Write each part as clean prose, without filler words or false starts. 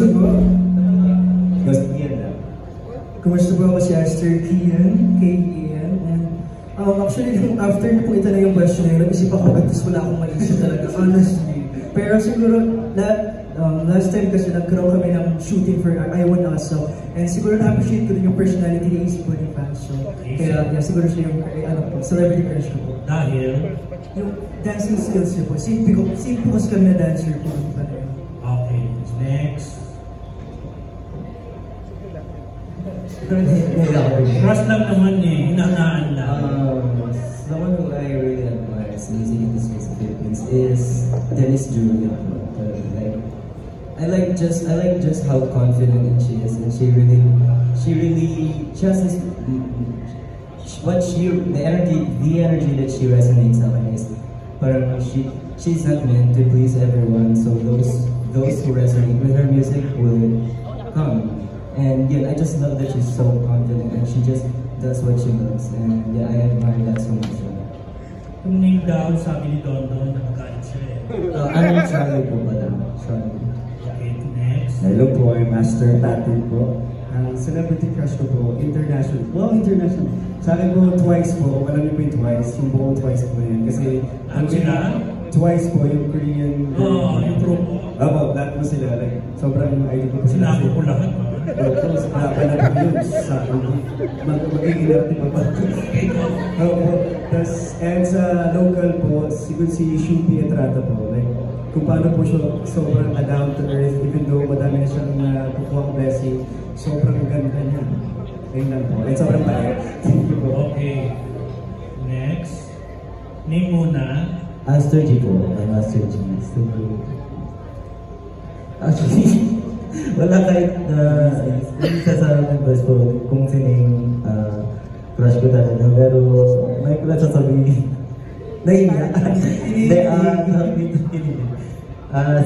Kumusta po? Gusto Kian lang. Kumusta po ako si Aster Kian, K-E-N, and actually, after po ito na yung question na yun, nag-isip ako, tapos wala akong malisip talaga, honestly. Pero siguro, last time kasi nagkaroon kami ng shooting for I Want Also, and siguro na-appreciate ko din yung personality ni AC Bonifacio. Kaya siguro siya yung celebrity crush ko po. Dahil? Yung dancing skills niya po. Simple kasi kami na dancer po. Okay, next. Crush lang naman eh, hinangaan lang. Someone who I really admire in music industry in the Philippines is Dennis Julia. I like just how confident she is, and she has this the energy that she resonates on is parang she's not meant to please everyone, so those who resonate with her music will come. And yeah, I just love that she's so confident and she just does what she loves, and yeah, I admire that so much. Yung name daw, sabi ni Don nakakain siya eh. Ano Charlie po ba lang? Charlie. Okay, next. Hello po, I'm Master Tattoo po. Ang celebrity crush ko po, international. Well, international. Sa akin po, Twice po. Kung alam niyo po yung Twice, yung buong Twice po yan. Kasi, ano sila? Twice po, yung Korean. Yung grupo. Lahat po sila. Like, sobrang idol ko po sila. Sinabi ko lahat. Wala po yun. Sa magiging natin pa ba? And sa local po, siguro si Shu Pietrata po. Like, kung paano po siya sobrang down to earth, even though madami na siyang kukuha blessing, sobrang ganda niya. Ayun lang po. And sobrang payag. Thank you po. Okay. Next. Name muna. Aster G po. I'm Aster G. So, actually, wala kahit hindi sasabi ng best po kung sino yung crush ko talaga. Pero may kung sasabihin. Nahiya.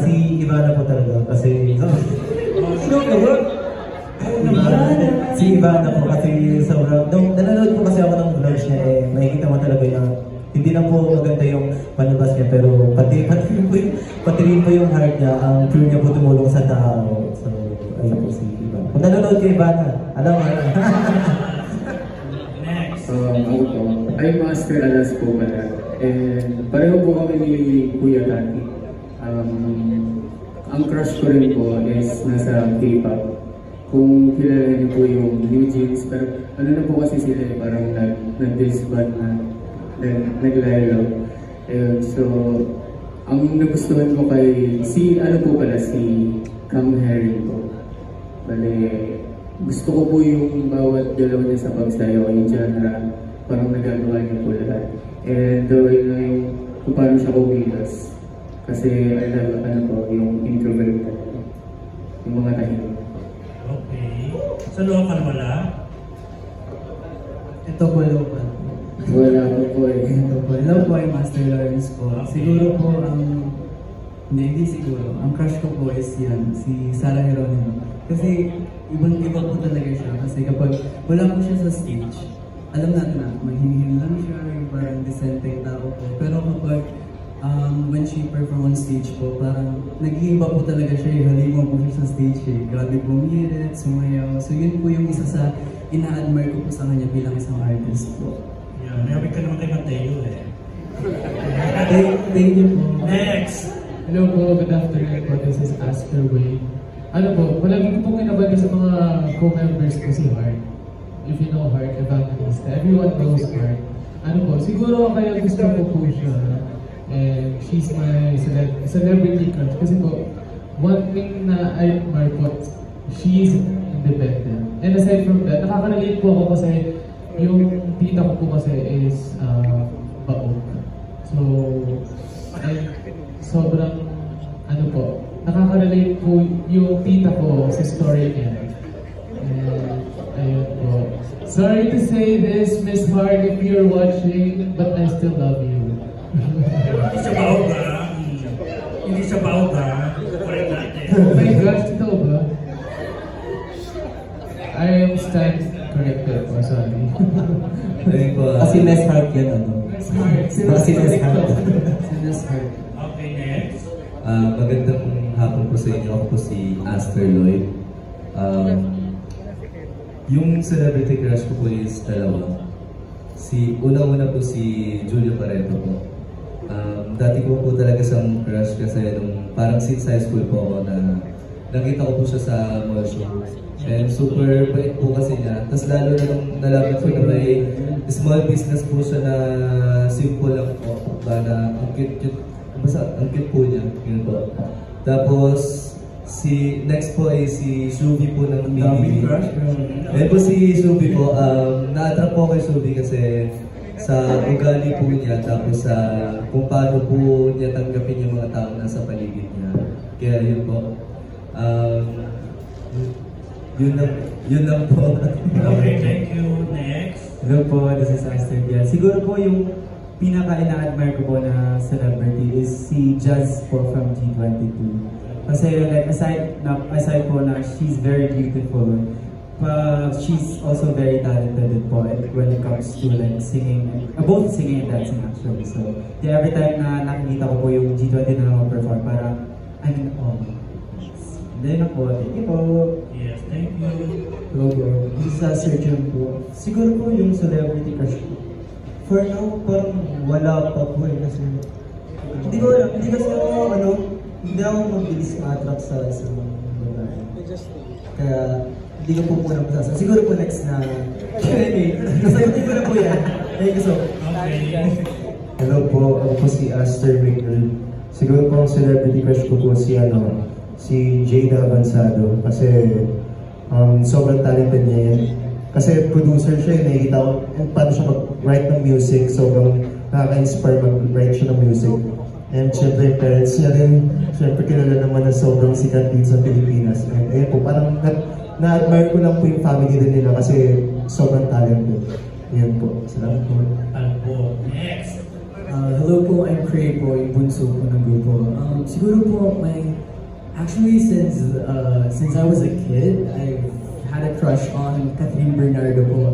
Si Ivana po talaga kasi si Ivana po kasi sobrang nanonood po kasi ako ng vlogs niya eh makikita mo talaga na hindi na po maganda yung panabas niya pero pati rin po yung heart niya, ang pure niya po tumulong sa tao. So ayun po si Ivana. Kung nanonood kay Ivana, alam mo. Next. Ako po, I'm Master Alas po pala. And pareho po kami ni Kuya Tati. Ang crush ko rin po is nasa K-pop. Kung kilala niyo po yung New Jeans, pero ano na po kasi sila parang nag-disband na, nag-lilo. So, ang nagustuhan ko kay si Cam Harry po. Bale, gusto ko po yung bawat dalawa niya sa pagsayaw, yung genre, parang nagagawa niya po lahat. And yun na yung kung paano siya kumilos. Kasi I love yung introvert talaga. Yung mga tahimik. Okay. Sa local wala? Ito po local. Wala po eh. Ito po. Hello po ay Master Lawrence po. Siguro po hindi siguro. Ang crush ko po is yan, si Sarah Geronimo. Kasi ibang-iba po talaga siya. Kasi kapag wala po siya sa stage, alam natin na mahinhin lang siya, yung parang decente tao po. Pero kapag when she perform on stage po, parang nag-iiba po talaga siya, halima po siya sa stage eh. Grabe bumirit, sumayaw. So yun po yung isa sa ina-admire ko po sa kanya bilang isang artist po. Yeah, mayroon ka naman kay Mateo eh. Thank you po. Next! Hello po, good afternoon po. This is Aster Way. Ano po, palagi ko pong kinabali sa mga co-members ko si Heart. If you know Heart, Evangelista. Everyone knows Heart. Ano po, siguro kaya gusto ko po siya. And she's my celebrity crush. Kasi po, one thing na I admire po, she's independent. And aside from that, nakaka-relate po ako kasi yung tita ko po kasi is baog. So, sobrang ano po, nakaka-relate po yung tita ko sa story niya. And ayun po. Sorry to say this, Miss Hart, if you're watching, but I still love you. Hindi siya baog ba? Hindi siya baog ba? Correct natin. Oh my gosh, totoo ba? I am stand corrected po, sorry. Kasi less heart yan ano? Miss Hart. Kasi less heart. Si Miss Hart. Okay, next. Magandang hapon po sa inyo. Ako po si Aster Lloyd. Yung celebrity crush ko po is dalawa. Una-una po si Julia Barreto po. Dati ko po talaga siyang crush kasi nung parang since high school po ako na nakita ko po siya sa mall show. And super bait po kasi niya. Tapos lalo na nung nalaman ko na may small business po siya na simple lang po. Na ang cute, basta ang cute po niya. Yun po. Tapos next po ay si Shubi po ng BBB. Ayun po si Shubi po. Na-attract po kay Shubi kasi sa ugali po niya, tapos sa kung paano po niya tanggapin yung mga tao nasa paligid niya. Kaya yun po. Yun lang po. Okay, thank you. Next. Hello po, this is Aster. Yeah. Siguro po yung pinaka-ina-admire ko po na celebrity is si Jazz po from G22. Kasi like aside po na she's very beautiful, she's also very talented po when it comes to like singing, both singing and dancing actually. So yeah, every time na nakikita ko po yung G20 na perform, parang I'm in awe. Then ako, thank you po. Yes, thank you. Hello po, this is Sergio po. Siguro po yung celebrity crush ko. For now, parang wala pa po kasi hindi kasi ako hindi ako mabilis ma-attract sa isang babae. Kaya hindi ko po muna masasabi. Siguro po next na Q&A. Nasagutin ko na po yan. Thank you so much. Okay. Hello po, ako po si Aster Winkle. Siguro po ang celebrity crush ko po si Jada Avanzado. Kasi sobrang talented niya yan. Kasi producer siya, nakikita ko paano siya mag-write ng music. Sobrang nakaka-inspire mag-write siya ng music. And syempre yung parents niya rin, syempre kilala naman na sobrang sikat dito sa Pilipinas. And ayun po, parang na-admire ko lang po yung family din nila kasi sobrang talented. Yan po. Salamat po. Next. Hello po, I'm Craig po, yung bunso po ng grupo. Siguro po, actually since I was a kid, I had a crush on Catherine Bernardo po.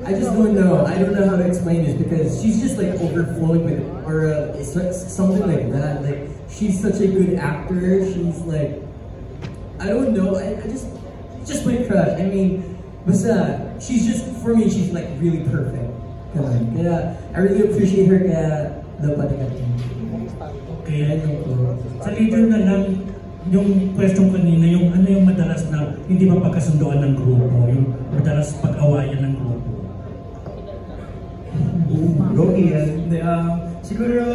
I just don't know. I don't know how to explain this because she's just like overflowing with aura. It's like something like that. Like she's such a good actor. She's like, I don't know. I just my crush. Basta she's just for me. She's like really perfect. Yeah, I really appreciate her. Kaya dapat natin. Okay. Sa leader na lang yung question kanina, yung ano yung madalas na hindi mapagkasundoan ng grupo, yung madalas pag-awayan ng grupo. Okay, siguro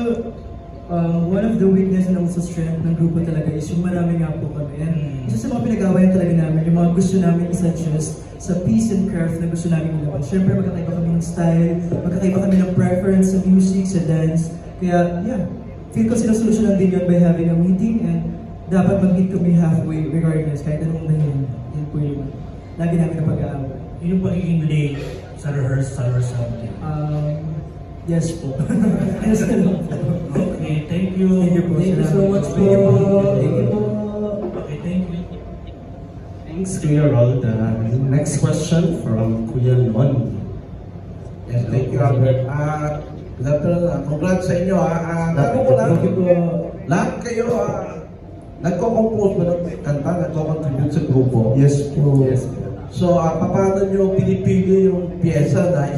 one of the weakness and also strength ng grupo talaga is yung marami nga po kami. And isa sa mga pinag-awayan talaga namin, yung mga gusto namin isa-adjust sa peace and craft na gusto namin ilaban. Siyempre, magkakaiba kami ng style, magkakaiba kami ng preference sa music, sa dance. Kaya, yeah, feel ko sinusolusyonan din yun by having a meeting and dapat mag-meet kami halfway regardless, kahit anong nahin. Yan po yung lagi namin na pag-aaway. Yung pagiging late sa rehearsal or something? Yes po. Yes po. Okay, thank you. Thank you po. Thank you so much po. Thank you po. Okay, thank you. Thanks, Kuya Rod. Next question from Kuya Lon. Yes, thank you, Albert. Good afternoon. Congrats sa inyo. Tanong ko lang, lahat kayo nagko-compose ba ng kanta, nagko-contribute sa grupo? Yes po. Yes. So, paano nyo pinipili yung pyesa na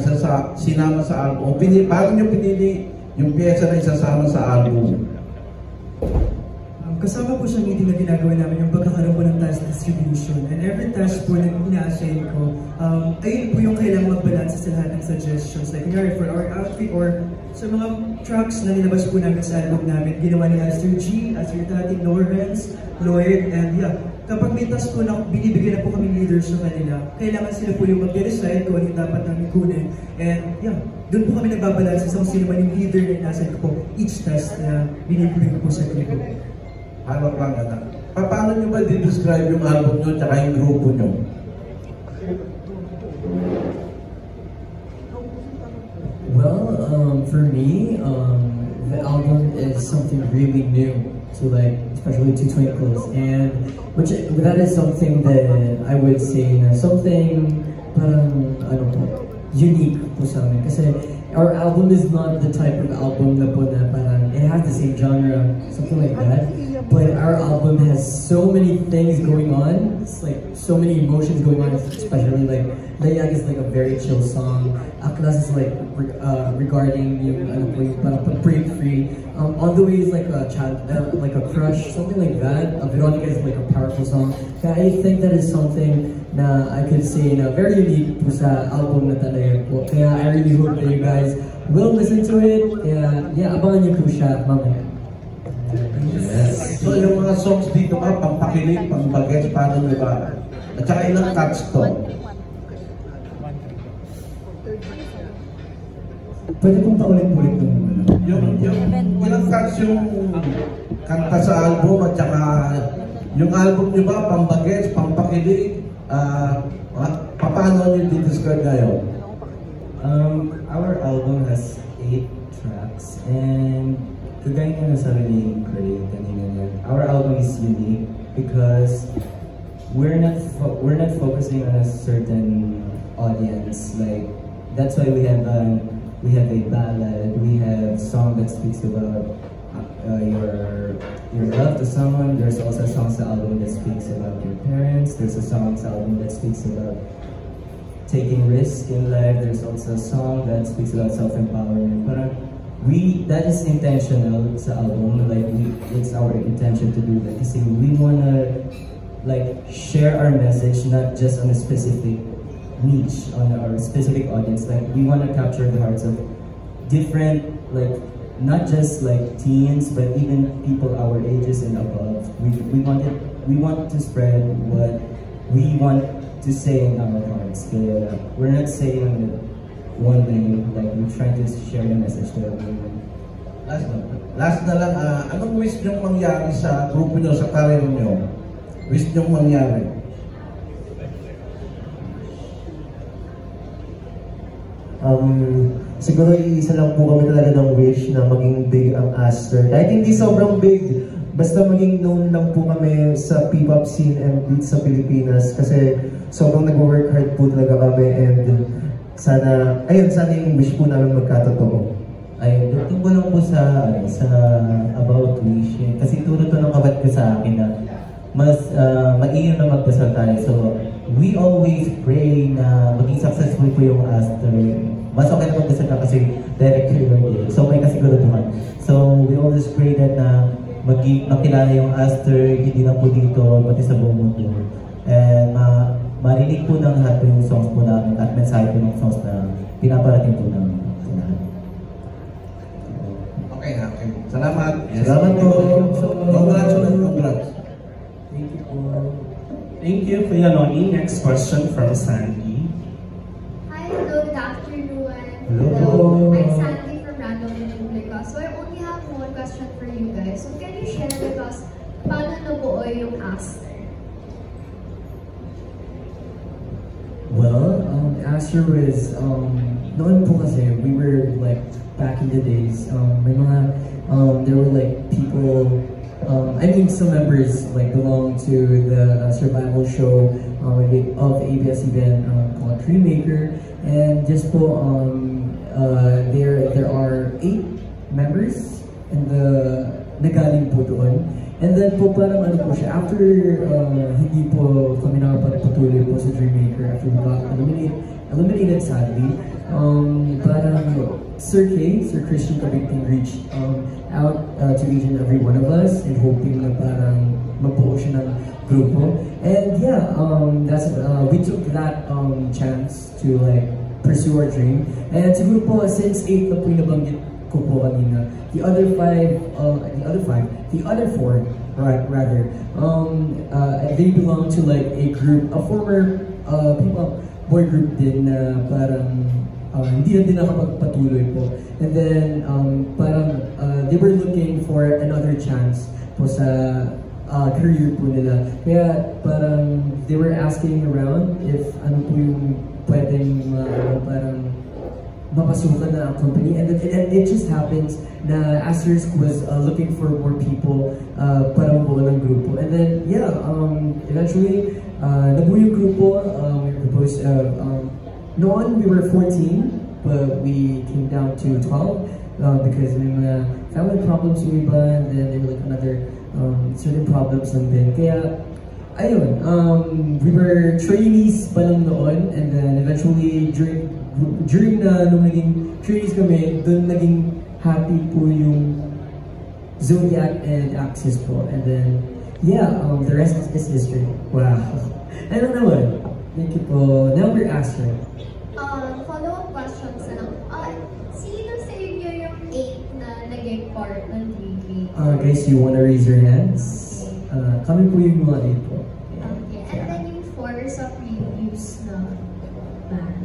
sinama sa album? Paano nyo pinili yung pyesa na isasama sa album? Kasama po siya meeting na ginagawa namin yung pagkakaroon po ng task distribution. And every task po na ina-assign ko, ayun po yung kailangan mag-balance sa lahat ng suggestions. Like, kunyari, for our outfit or sa mga tracks na nilabas po namin sa album namin, ginawa ni Aster G, Aster Tati, Lawrence, Lloyd, and yeah. Kapag may task po na binibigyan na po kami leaders sa kanila, kailangan sila po yung mag-decide kung ano yung dapat namin kunin. And yeah, doon po kami nagbabalance sa kung sino man yung leader na inasan ko po each task na binibigyan ko po sa kanila. Ano lang na? Paano nyo ba di-describe yung album nyo at yung grupo nyo? Well, for me, the album is something really new to like, especially to Twinkles, and that is something that I would say na something parang unique po sa amin. Kasi our album is not the type of album na po na parang it has the same genre, something like that. but our album has so many things going on. It's like so many emotions going on, especially like Layag is like a very chill song. Aklas is like regarding yung break free. On the way is like a child, like a crush, something like that. Veronica is like a powerful song. Kaya I think that is something na I could say na very unique po sa album na talaga po. Kaya I really hope that you guys will listen to it. Kaya yeah, abangan niyo po siya mamaya. Yes. So yung mga songs dito ka, pampakilig, pampagets, paano nyo ba? At saka ilang cuts to? Pwede pong paulit-ulit ng ilang cuts yung kanta sa album at saka yung album nyo ba, pampagets, pampakilig, paano nyo di-describe ngayon? Our album has 8 tracks and kagaya nga nasabi ni Craig kanina niya, our album is unique because we're not focusing on a certain audience. Like that's why we have a ballad, we have song that speaks about your love to someone. There's also a song sa album that speaks about your parents. There's a song sa album that speaks about taking risks in life. There's also a song that speaks about self-empowerment. That is intentional sa album, like it's our intention to do that kasi we wanna like share our message not just on a specific niche, on our specific audience. Like we wanna capture the hearts of different, like not just like teens but even people our ages and above. We want to spread what we want to say in our hearts. We're not saying one thing, like we're trying to share the message to everyone. Last na lang, anong wish nyong mangyari sa grupo nyo, sa career nyo? Wish nyong mangyari? Siguro isa lang po kami talaga ng wish na maging big ang Aster. Kahit hindi sobrang big, basta maging known lang po kami sa P-pop scene and dito sa Pilipinas kasi sobrang nag-work hard po talaga kami and sana yung wish po namin magkatotoo. Ay, tungkol lang po sa about wish. Kasi turo to ng kabat ko sa akin na mas mainam na magdasal tayo. So, we always pray na maging successful po yung Aster. Mas okay na magdasal ka kasi director yun. So, may kasiguraduhan. So, we always pray that na makilala yung Aster, hindi lang po dito, pati sa buong mundo. And marinig po ng lahat po yung songs po namin at mensahe po ng songs na pinaparating po namin. Okay. Salamat. Yes. Salamat po. Congrats. Thank you po. Thank you, Kuya Noni. Next question from Sandy. Hi, hello, good afternoon. Hello. I'm Sandy from Random Republica. So I only have one question for you guys. So can you share with us paano nabuo yung Aster? Well, Aster was, noon po kasi, we were like, back in the days, may mga, there were like people, I mean some members like belong to the survival show of ABS-CBN called Dreammaker, and just po, there are 8 members and nagaling po doon. And then po parang ano po siya, after hindi po kami nakapagpatuloy po sa Dreammaker, after we got eliminated sadly, parang Sir Christian Kabigting reached out to each and every one of us and hoping na parang mabuo siya ng grupo. And yeah, we took that chance to like pursue our dream. And siguro po, since 8 na po yung nabanggit ko po kanina, the other 4, rather, they belong to like a group, a former P-pop boy group din na parang hindi na din nakapagpatuloy po. And then parang they were looking for another chance po sa career po nila. Kaya parang they were asking around if ano po yung pwedeng parang mapasukan na ang company, and it just happens na Aster's was looking for more people para mabuo ng grupo. And then yeah, eventually nabuo yung grupo. We proposed noon we were 14 but we came down to 12 because may mga family problems yung iba, and then there were like another certain problems lang din. Kaya, ayun, we were trainees pa lang noon, and then eventually during nung naging trainees kami, doon naging happy po yung Zodiac and Axis po. And then, yeah, the rest is history. Wow. Ano naman? Thank you po. Now we're asking. Follow-up questions na lang. Sino sa inyo yung 8 na naging part ng TV? Guys, you wanna raise your hands? Kami po yung mga 8 po. Okay. And then yung 4 sa previous na band.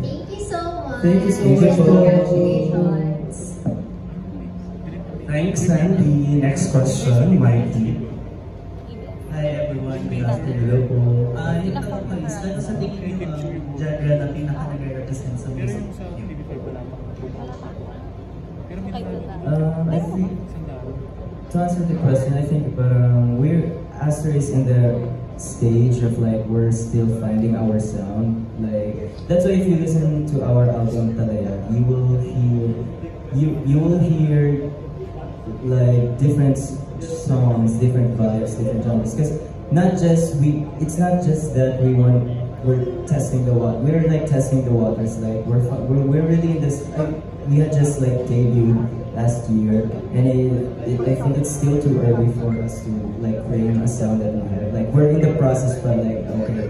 Thank you so much. Thank you so much. Congratulations. Thanks, Sandy. Next question, Mikey. Hi everyone, good afternoon po. Yung tanong ko is, ano sa tingin nyo genre na pinaka-nag-represent sa music? I think, to answer the question, I think we're Asterisk in the stage of like we're still finding our sound. Like that's why if you listen to our album Talaya, you will hear like different songs, different vibes, different genres. Because it's not just that we're testing the water. We're like testing the waters. Like we're really in this. We had just like debuted last year, and I think it's still too early for us to like create a sound that we have. Like we're in the process, but like okay,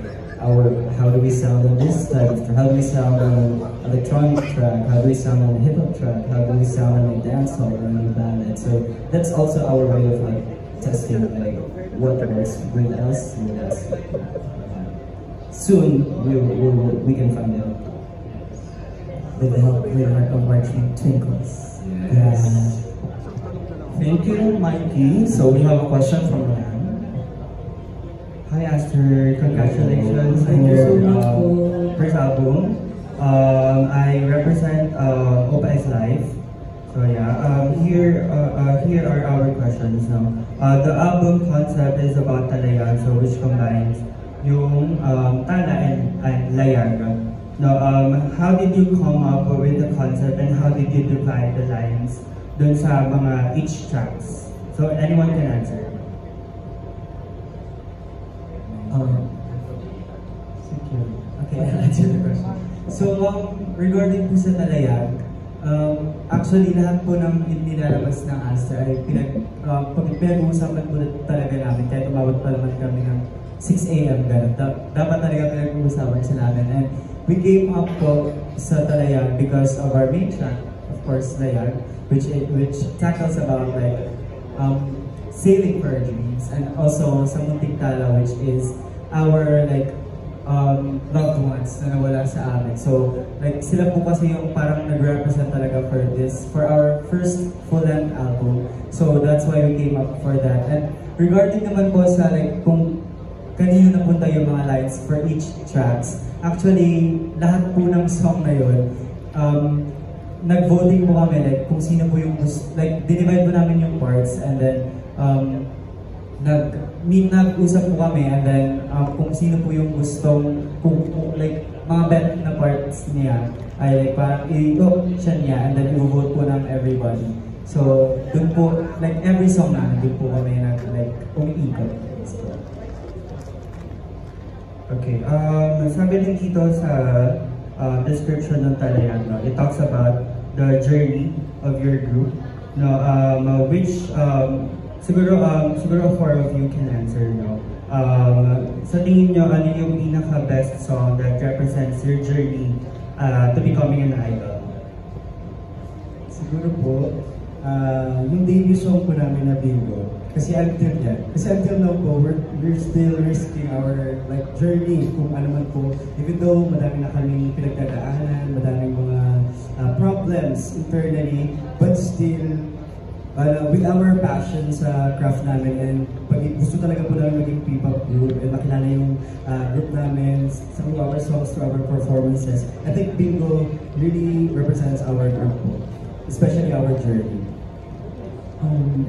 how do we sound on this type of track? How do we sound on an electronic track? How do we sound on a hip hop track? How do we sound on a dancehall or a new ballad? So that's also our way of like testing like what works with us. Soon we can find out. With the help of our twinkles. Yes. Thank you, Mikey. So we have a question from Ryan. Hi, Aster. Congratulations on your first album. I represent Opa X Life. So yeah, here are our questions now. The album concept is about Talaya, so which combines yung Tala and Layag. Now, how did you come up with the concept and how did you divide the lines dun sa mga each tracks? So anyone can answer. Okay, I'll answer the question. So, regarding po sa Talayag, actually lahat po ng nilalabas ng Astra ay pinag-uusapan po talaga namin kahit umabot pa naman kami ng 6 AM ganun. Dapat talaga pinag-uusapan sa namin. And we came up po sa Talayag because of our main track, of course, Layag, which tackles about like sailing for our dreams, and also sa Munting Tala, which is our like loved ones na nawala sa amin. So like sila po kasi yung parang nag-represent talaga for our first full-length album. So that's why we came up for that. And regarding naman po sa like kung kanino napunta yung mga lines for each tracks, actually lahat po ng song na yun, nag-voting po kami like kung sino po yung like dinivide po namin yung parts, and then nag-usap po kami, and then kung sino po yung gustong kung like mga bet na parts niya ay like parang i-option niya, and then i-vote po ng everybody. So dun po like every song na dun po kami like umiikot. Okay, sabi din dito sa description ng Talayag, no, it talks about the journey of your group, no, which siguro 4 of you can answer, no. Sa tingin nyo, ano yung pinaka-best song that represents your journey to becoming an idol? Siguro po, yung debut song po namin na Bingo. Kasi until now po, we're still risking our like journey kung ano man po. Even though madami na kami pinagdadaanan, madaming mga problems internally, but still, with our passion sa craft namin, and gusto talaga po namin maging P-pop group and makilala yung group namin through our songs, through our performances. I think Bingo really represents our group po, especially our journey.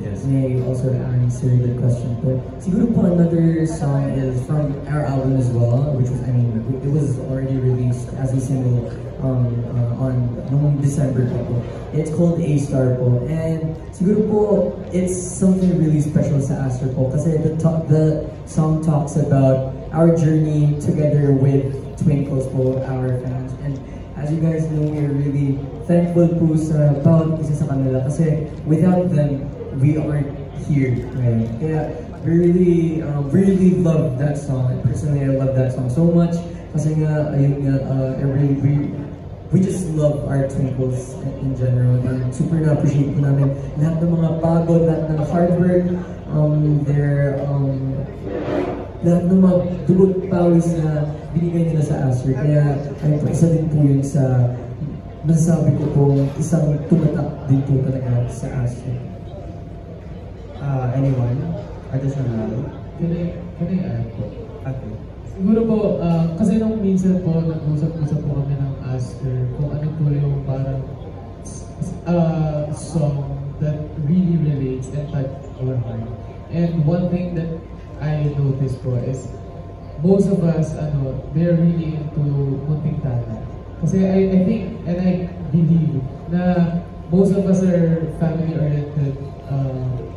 Yes. May I also answer the question, but siguro po another song is from our album as well, which was, it was already released as a single noong December po. It's called A-Star po. And siguro po, it's something really special sa Aster po kasi the song talks about our journey together with Twinkles po, our fans. And as you guys know, we're really thankful po sa bawat isa sa kanila kasi without them, we aren't here. Right? Kaya we really love that song. Personally, I love that song so much kasi nga, ayun nga, we just love our Twinkles in general. And super na-appreciate po namin lahat ng mga pagod, lahat ng hard work, lahat ng mga dugot pawis na binigay nila sa Aster. Kaya ayun po, isa din po yun sa masasabi ko pong isang tumatak din po talaga sa Aster. Anyone? Additional? Can I add po? Okay. Siguro po, kasi nung minsan po, nag-usap-usap po kami ng Aster kung ano po yung parang song that really relates and touch our heart. And one thing that I noticed po is most of us, they're really into Munting Tana. Kasi I think and I believe na most of us are family-oriented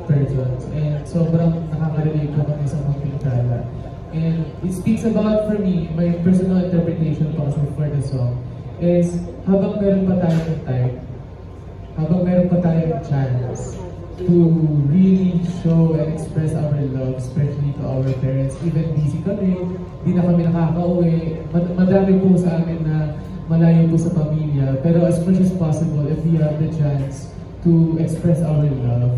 persons and sobrang nakaka-relate po kami sa Munting Tana. And it speaks about, for me, my personal interpretation po kasi for the song is habang meron pa tayong time, habang meron pa tayong chance to really show and express our love, especially to our parents, even busy kami, di na kami nakaka-uwi, madami po sa amin na malayo po sa pamilya, pero as much as possible, if we have the chance to express our love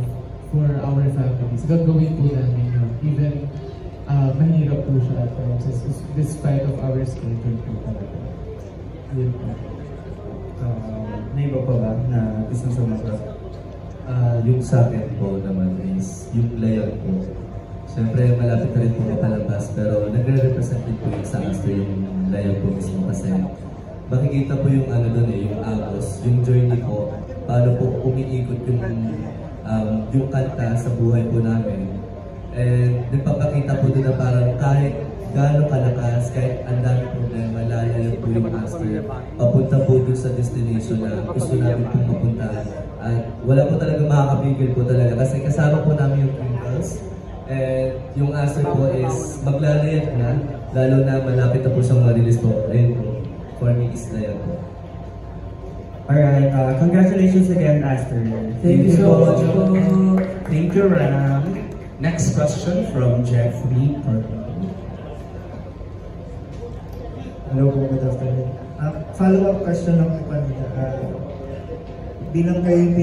for our families, gagawin po namin yun, even mahirap po siya at times, despite of our schedule po talaga. Yun po. May iba pa ba na gusto sumagot? Yung sa akin po naman is yung layag po. Siyempre malapit na rin po mapalabas pero nagre-represent din po yung sa Aster yung layag po mismo kasi makikita po yung doon yung agos, yung journey po, paano po umiikot yung kanta sa buhay po namin. And nagpapakita po din na parang kahit gaano kalakas, kahit ang dami problema, lalayo po yung Aster, papunta po dun sa destination na gusto namin pong mapuntahan. At wala po talaga makakabigil po talaga kasi kasama po namin yung Twinkles. And yung Aster po is maglalayag na, lalo na malapit na po siyang ma-release po. Ayun po, for me is layag po. Alright, congratulations again, Aster. Thank you so much. Thank you, Ram. Next question from Jeffrey. Hello po, good afternoon. Follow-up question lang po kanina. Bilang kayo yung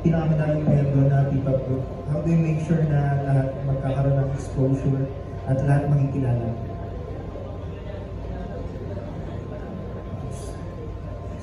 pinakamadaling member na P-pop group, how do you make sure na lahat magkakaroon ng exposure at lahat makikilala?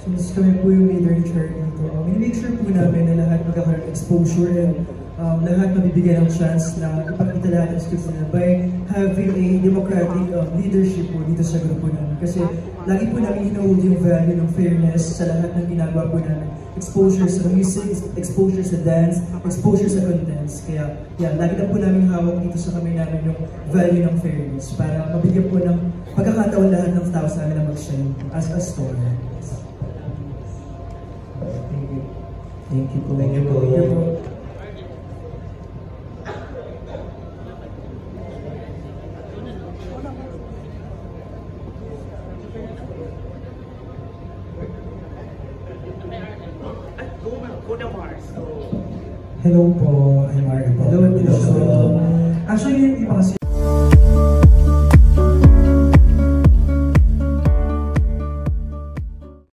So, mas kami po yung leader ni Charlie dito. Make sure po namin na lahat magkakaroon ng exposure and lahat mabibigyan ng chance na ipakita lahat ng skills nila by having a democratic leadership po dito sa grupo namin. Kasi lagi po namin hinohold yung value ng fairness sa lahat ng ginagawa po namin. Exposure sa music, exposure sa dance, exposure sa contents. Kaya lagi na po namin hawak dito sa kamay namin yung value ng fairness para mabigyan po ng pagkakataon lahat ng tao sa amin na mag-shine as a story. Thank you. Thank you po. Thank you po. Thank you po. Hello po, I'm Mario po. Hello. Actually, yung iba kasi